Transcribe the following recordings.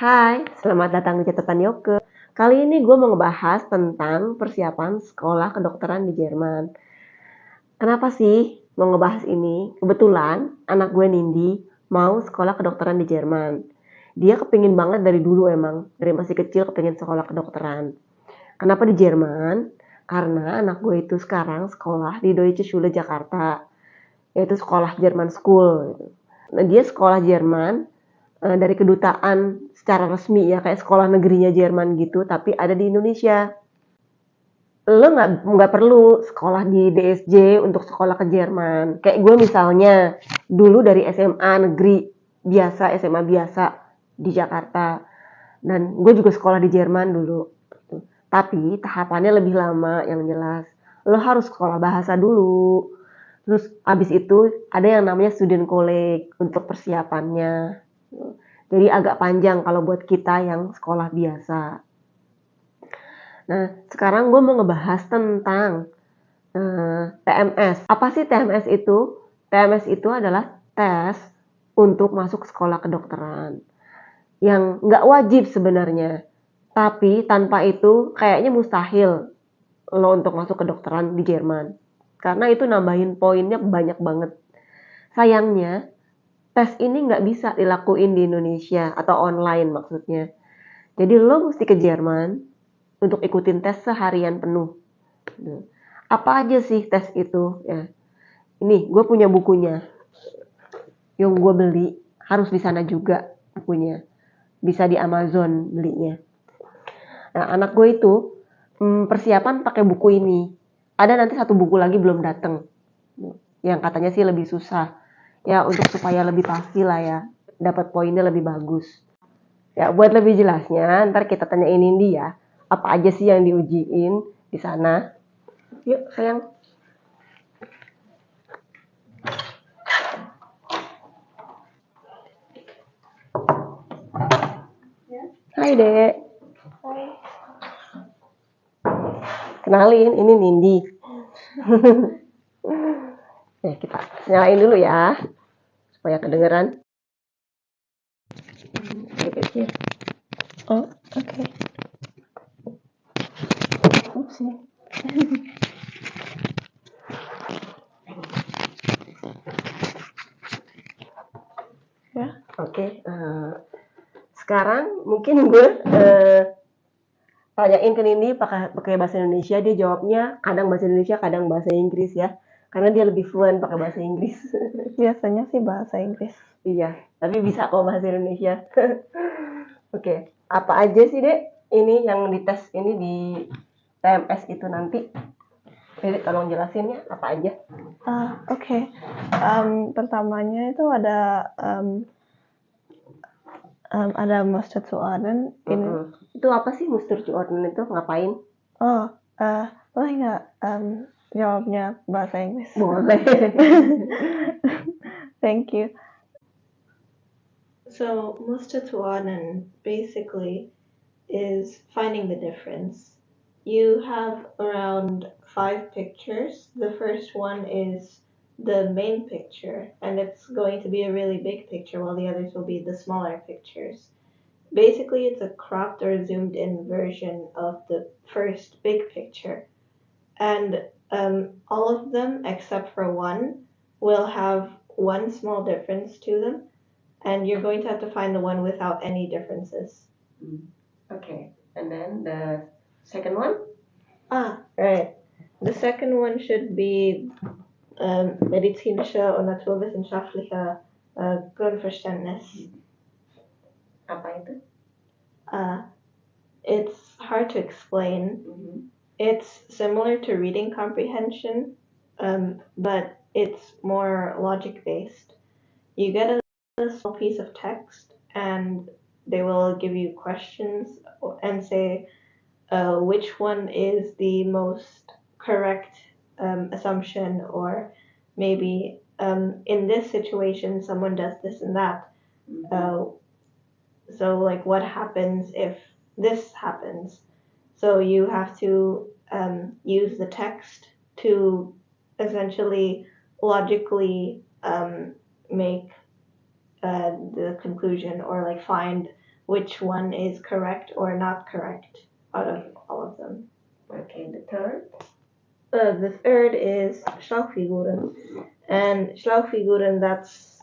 Hai, selamat datang di catatan Yoke. Kali ini gue mau ngebahas tentang persiapan sekolah kedokteran di Jerman. Kenapa sih mau ngebahas ini? Kebetulan anak gue Nindi mau sekolah kedokteran di Jerman. Dia kepingin banget dari dulu emang, dari masih kecil kepingin sekolah kedokteran. Kenapa di Jerman? Karena anak gue itu sekarang sekolah di Deutsche Schule Jakarta, yaitu sekolah Jerman School. Nah, dia sekolah Jerman dari kedutaan secara resmi ya, kayak sekolah negerinya Jerman gitu, tapi ada di Indonesia. Lo nggak perlu sekolah di DSJ untuk sekolah ke Jerman. Kayak gue misalnya dulu dari SMA negeri biasa, SMA biasa di Jakarta, dan gue juga sekolah di Jerman dulu. Tapi tahapannya lebih lama yang jelas. Lo harus sekolah bahasa dulu. Terus abis itu ada yang namanya Studiengänge untuk persiapannya. Jadi agak panjang kalau buat kita yang sekolah biasa. Nah, sekarang gue mau ngebahas tentang TMS. Apa sih TMS itu? TMS itu adalah tes untuk masuk sekolah kedokteran. Yang nggak wajib sebenarnya. Tapi tanpa itu kayaknya mustahil lo untuk masuk kedokteran di Jerman. Karena itu nambahin poinnya banyak banget. Sayangnya, tes ini nggak bisa dilakuin di Indonesia atau online maksudnya. Jadi lo mesti ke Jerman untuk ikutin tes seharian penuh. Apa aja sih tes itu? Ya, ini gue punya bukunya. Yang gue beli harus di sana juga bukunya. Bisa di Amazon belinya. Nah, anak gue itu persiapan pakai buku ini. Ada nanti satu buku lagi belum datang. Yang katanya sih lebih susah. Ya untuk supaya lebih pasti lah ya. Dapat poinnya lebih bagus. Ya buat lebih jelasnya ntar kita tanyain Indi ya. Apa aja sih yang diujiin di sana. Yuk sayang. Hai Dek. Hai. Kenalin, ini Nindi. Ya, kita nyalain dulu ya, supaya kedengeran. Kecil. Oh, oke. Oopsie. Ya. Oke, sekarang mungkin gue tanyain ke Nindi pakai bahasa Indonesia, dia jawabnya kadang bahasa Indonesia, kadang bahasa Inggris ya. Karena dia lebih fluent pakai bahasa Inggris. Biasanya sih bahasa Inggris. Iya, tapi bisa kok bahasa Indonesia. Oke, apa aja sih Dek ini yang dites ini di TMS itu nanti? Dek, tolong jelasin ya, apa aja? Oke. Pertamanya itu ada master Tuanen ini. Itu apa sih Musterzuordnen itu? Ngapain? Boleh nggak jawabnya bahasa Inggris? Boleh. Thank you. So, Mustertuanen basically is finding the difference. You have around 5 pictures. The first one is the main picture, and it's going to be a really big picture, while the others will be the smaller pictures. Basically, it's a cropped or zoomed in version of the first big picture. And all of them, except for one, will have one small difference to them. And you're going to have to find the one without any differences. Okay, and then the second one? Right. The second one should be medizinische und naturwissenschaftliche Grundverständnis. Apa itu? It's hard to explain. It's similar to reading comprehension, but it's more logic-based. You get a small piece of text, and they will give you questions and say which one is the most correct assumption, or maybe in this situation someone does this and that. So like what happens if this happens? So you have to use the text to essentially logically make the conclusion, or like find which one is correct or not correct out of all of them. Okay, the third. The third is Schlauchfiguren. And Schlauchfiguren, that's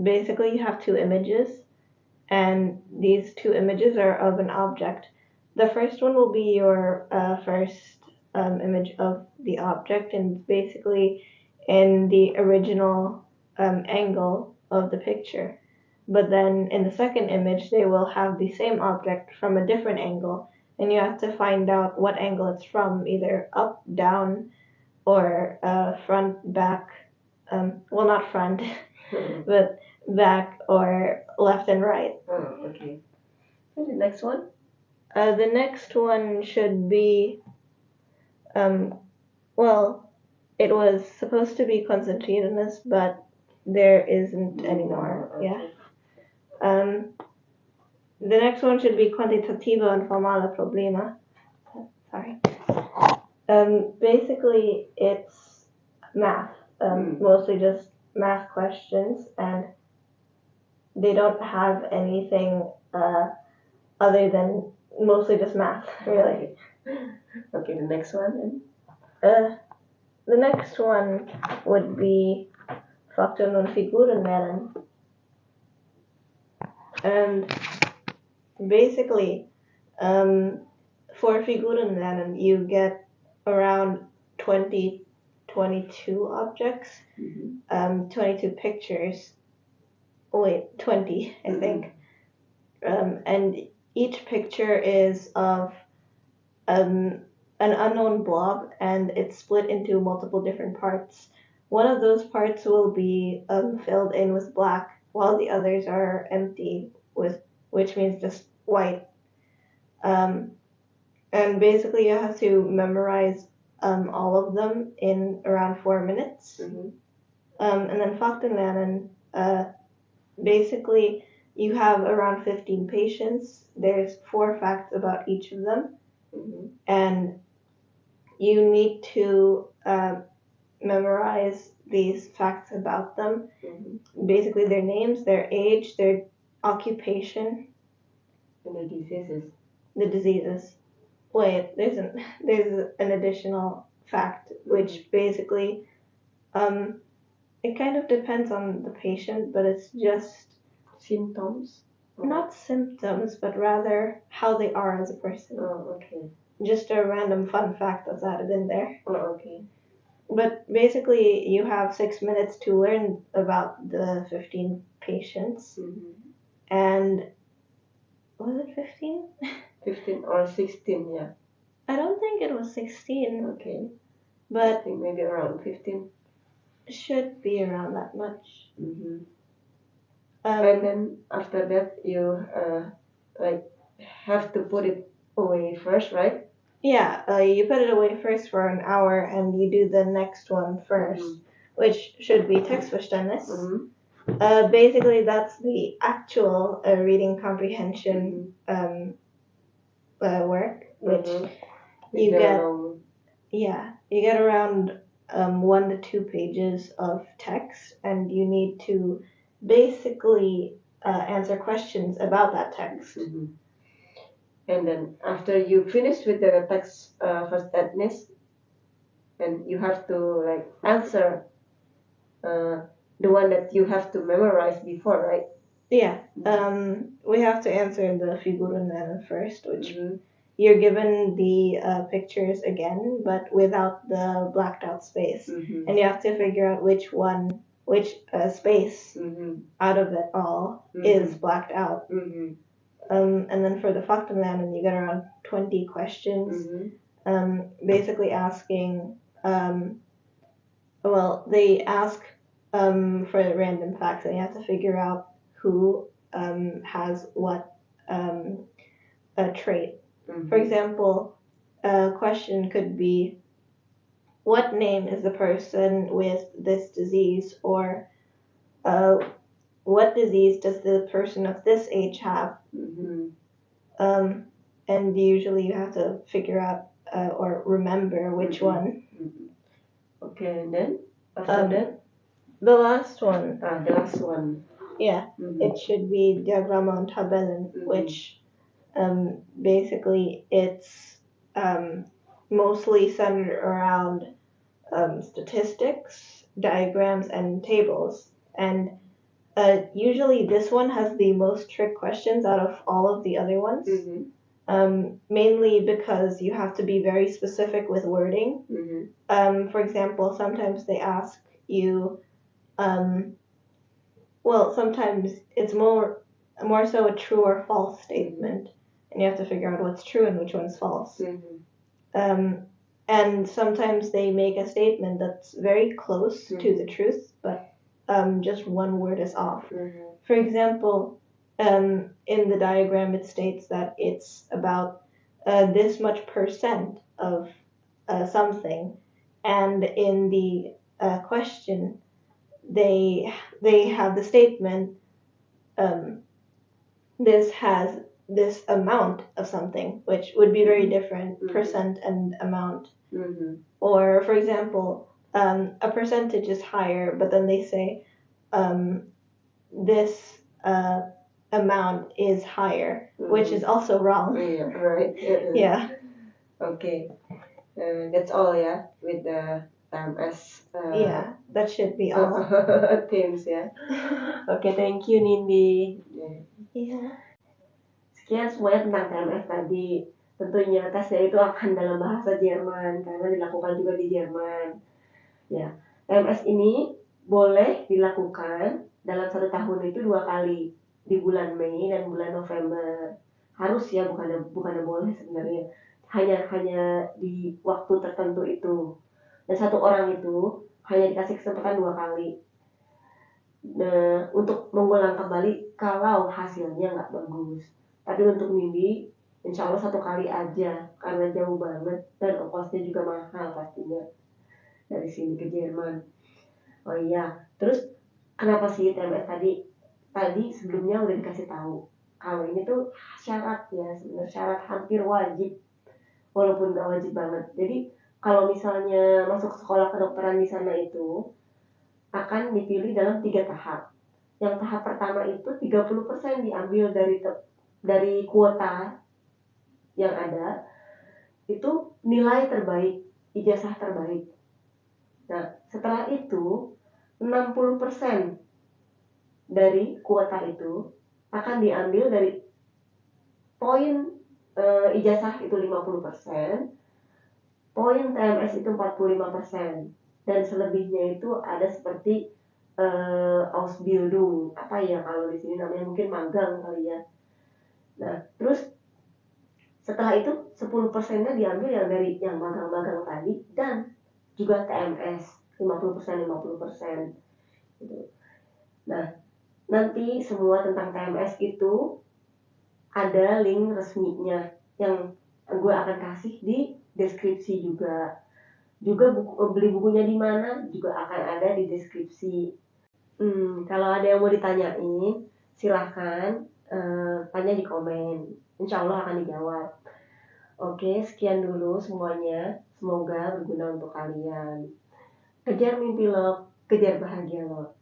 basically you have two images, and these two images are of an object. The first one will be your first image of the object, and basically in the original angle of the picture. But then in the second image, they will have the same object from a different angle, and you have to find out what angle it's from, either up, down, or front, back. Well, not front, but back or left and right. Oh, okay. And the next one? The next one should be, well, it was supposed to be concentratiness, but there isn't anymore. Okay. Yeah. The next one should be quantitative and formale problema. Sorry. Basically, it's math. Mostly just math questions, and they don't have anything other than mostly just math, really. Okay, the next one then? The next one would be Fakten und Figuren lernen. And basically, for Figuren lernen, you get around 22 objects, 22 pictures. Wait, 20, I think. And each picture is of an unknown blob, and it's split into multiple different parts. One of those parts will be filled in with black, while the others are empty, which means just white. And basically, you have to memorize all of them in around 4 minutes. And then Fakten lernen, basically, you have around 15 patients. There's 4 facts about each of them. And you need to memorize these facts about them. Basically, their names, their age, their occupation, and the diseases. The diseases. Wait, there's an additional fact, which basically, it kind of depends on the patient, but it's just Symptoms? not symptoms, but rather how they are as a person. Oh, okay. Just a random fun fact that's added in there. Oh, okay. But basically, you have 6 minutes to learn about the 15 patients. And was it 15? 15 or 16, yeah. I don't think it was 16. Okay. I But think maybe around 15. should be around that much. And then after that, you have to put it away first, right? Yeah, you put it away first for an hour, and you do the next one first, which should be Textverständnis. Basically, that's the actual reading comprehension work, which you get. Yeah, you get around 1 to 2 pages of text, and you need to basically answer questions about that text. And then after you finish with the text Verständnis, and you have to answer the one that you have to memorize before, right? Yeah. We have to answer the Figuren first, which you're given the pictures again, but without the blacked out space, and you have to figure out which space out of it all is blacked out. And then for the Faktenlernen, you get around 20 questions, basically asking, they ask for random facts, and you have to figure out who has what trait. For example, a question could be, what name is the person with this disease, or what disease does the person of this age have? And usually you have to figure out or remember which one. Okay, and then after that? The last one. The last one. Yeah, it should be Diagramme und Tabellen, which basically it's mostly centered around statistics, diagrams, and tables. And usually this one has the most trick questions out of all of the other ones. Mainly because you have to be very specific with wording. For example, sometimes they ask you, well, sometimes it's more so a true or false statement, and you have to figure out what's true and which one's false. And sometimes they make a statement that's very close to the truth, but just one word is off. For example, in the diagram it states that it's about this much percent of something, and in the question they have the statement this has this amount of something, which would be very different, percent and amount. Or for example, a percentage is higher, but then they say this amount is higher, which is also wrong. Yeah, right. Yeah. Okay. That's all, yeah, with the TMS. Yeah, that should be all. Themes, ya. Oke, thank you Nindi. Yeah. Sekian semuanya tentang TMS tadi. Tentunya tesnya itu akan dalam bahasa Jerman karena dilakukan juga di Jerman. Ya, TMS ini boleh dilakukan dalam 1 tahun itu 2 kali, di bulan Mei dan bulan November. Harus ya, bukannya boleh sebenarnya. Hanya di waktu tertentu itu. Dan 1 orang itu hanya dikasih kesempatan 2 kali. Nah, untuk mengulang kembali kalau hasilnya nggak bagus. Tapi untuk Nindi, insya Allah 1 kali aja karena jauh banget dan ongkosnya juga mahal pastinya dari sini ke Jerman. Oh iya, terus kenapa sih TMS tadi sebelumnya udah dikasih tahu kalau ini tuh syarat ya, sebenarnya syarat hampir wajib walaupun nggak wajib banget. Jadi kalau misalnya masuk sekolah kedokteran di sana itu akan dipilih dalam 3 tahap. Yang tahap pertama itu 30% diambil dari kuota yang ada, itu nilai terbaik, ijazah terbaik. Nah, setelah itu 60% dari kuota itu akan diambil dari poin ijazah itu 50%, poin TMS itu 45%, dan selebihnya itu ada seperti Ausbildung, apa ya kalau di sini namanya mungkin magang kali ya. Nah, terus setelah itu 10%-nya diambil dari yang magang-magang tadi dan juga TMS 50%. Gitu. Nah, nanti semua tentang TMS itu ada link resminya yang gue akan kasih di deskripsi juga. Beli bukunya di mana juga akan ada di deskripsi. Kalau ada yang mau ditanyain, silahkan tanya di komen. Insya Allah akan dijawab. Oke, sekian dulu semuanya. Semoga berguna untuk kalian. Kejar mimpi lo, kejar bahagia lo.